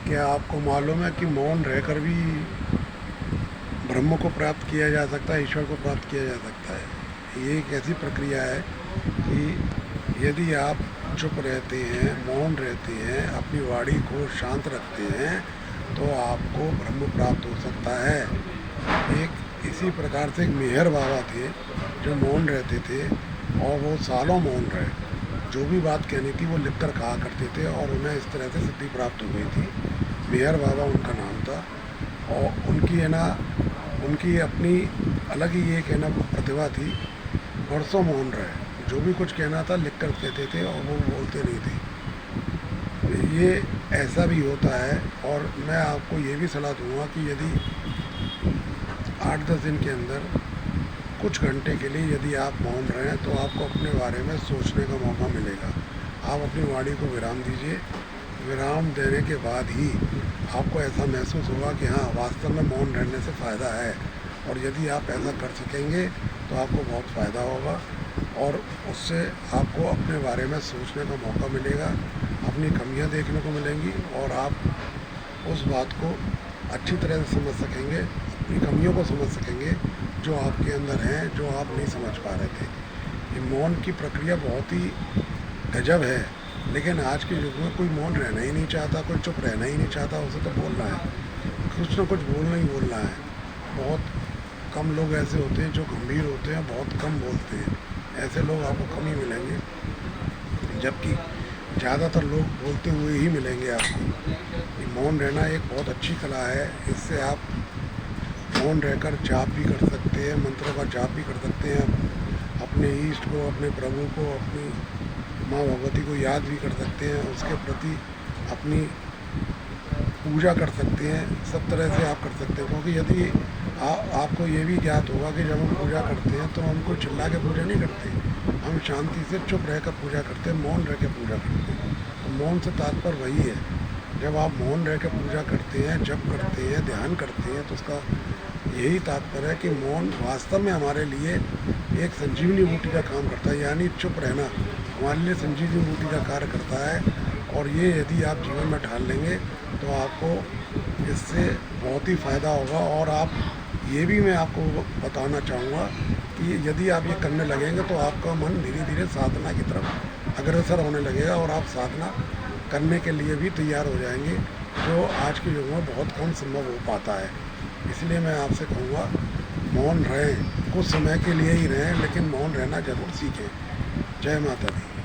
क्या आपको मालूम है कि मौन रहकर भी ब्रह्म को प्राप्त किया जा सकता है, ईश्वर को प्राप्त किया जा सकता है। ये एक ऐसी प्रक्रिया है कि यदि आप चुप रहते हैं, मौन रहते हैं, अपनी वाणी को शांत रखते हैं, तो आपको ब्रह्म प्राप्त हो सकता है। एक इसी प्रकार से एक मेहर बाबा थे जो मौन रहते थे और वो सालों मौन रहे। जो भी बात कहनी थी वो लिख कर कहा करते थे और उन्हें इस तरह से सिद्धि प्राप्त हो गई थी। मेहर बाबा उनका नाम था और उनकी अपनी अलग ही एक प्रतिभा थी। वर्षों मौन रहे, जो भी कुछ कहना था लिख कर कहते थे और वो बोलते नहीं थे। ये ऐसा भी होता है और मैं आपको ये भी सलाह दूंगा कि यदि 8-10 दिन के अंदर कुछ घंटे के लिए यदि आप मौन रहें तो आपको अपने बारे में सोचने का मौका मिलेगा। आप अपनी वाणी को विराम दीजिए। विराम देने के बाद ही आपको ऐसा महसूस होगा कि हाँ, वास्तव में मौन रहने से फ़ायदा है। और यदि आप ऐसा कर सकेंगे तो आपको बहुत फ़ायदा होगा और उससे आपको अपने बारे में सोचने का मौका मिलेगा, अपनी कमियां देखने को मिलेंगी और आप उस बात को अच्छी तरह से समझ सकेंगे, अपनी कमियों को समझ सकेंगे जो आपके अंदर हैं, जो आप नहीं समझ पा रहे थे। ये मौन की प्रक्रिया बहुत ही गजब है, लेकिन आज के युग में कोई मौन रहना ही नहीं चाहता, कोई चुप रहना ही नहीं चाहता। उसे तो बोलना है, कुछ ना कुछ बोलना ही बोलना है। बहुत कम लोग ऐसे होते हैं जो गंभीर होते हैं, बहुत कम बोलते हैं। ऐसे लोग आपको कम ही मिलेंगे, जबकि ज़्यादातर लोग बोलते हुए ही मिलेंगे आपको। ये मौन रहना एक बहुत अच्छी कला है। इससे आप मौन रहकर जाप भी कर सकते हैं, मंत्रों का जाप भी कर सकते हैं, अपने ईष्ट को, अपने प्रभु को, अपनी माँ भगवती को याद भी कर सकते हैं, उसके प्रति अपनी पूजा कर सकते हैं। सब तरह से आप कर सकते हैं, क्योंकि यदि आपको ये भी ज्ञात होगा कि जब हम पूजा करते हैं तो हम कोई चिल्ला के पूजा नहीं करते, हम शांति से चुप रहकर पूजा करते हैं, मौन रह के पूजा करते हैं। तो मौन से तात्पर्य वही है। जब आप मौन रह के पूजा करते हैं, जप करते हैं, ध्यान करते हैं, तो उसका यही तात्पर्य है कि मौन वास्तव में हमारे लिए एक संजीवनी बूटी का काम करता है। यानी चुप रहना हमारे लिए संजीवनी बूटी का कार्य करता है। और ये यदि आप जीवन में ढाल लेंगे तो आपको इससे बहुत ही फ़ायदा होगा। और आप ये भी मैं आपको बताना चाहूँगा कि यदि आप ये करने लगेंगे तो आपका मन धीरे धीरे साधना की तरफ अग्रसर होने लगेगा और आप साधना करने के लिए भी तैयार हो जाएंगे, जो आज के युग में बहुत कम संभव हो पाता है। इसलिए मैं आपसे कहूँगा, मौन रहें, कुछ समय के लिए ही रहें, लेकिन मौन रहना ज़रूर सीखें। जय माता दी।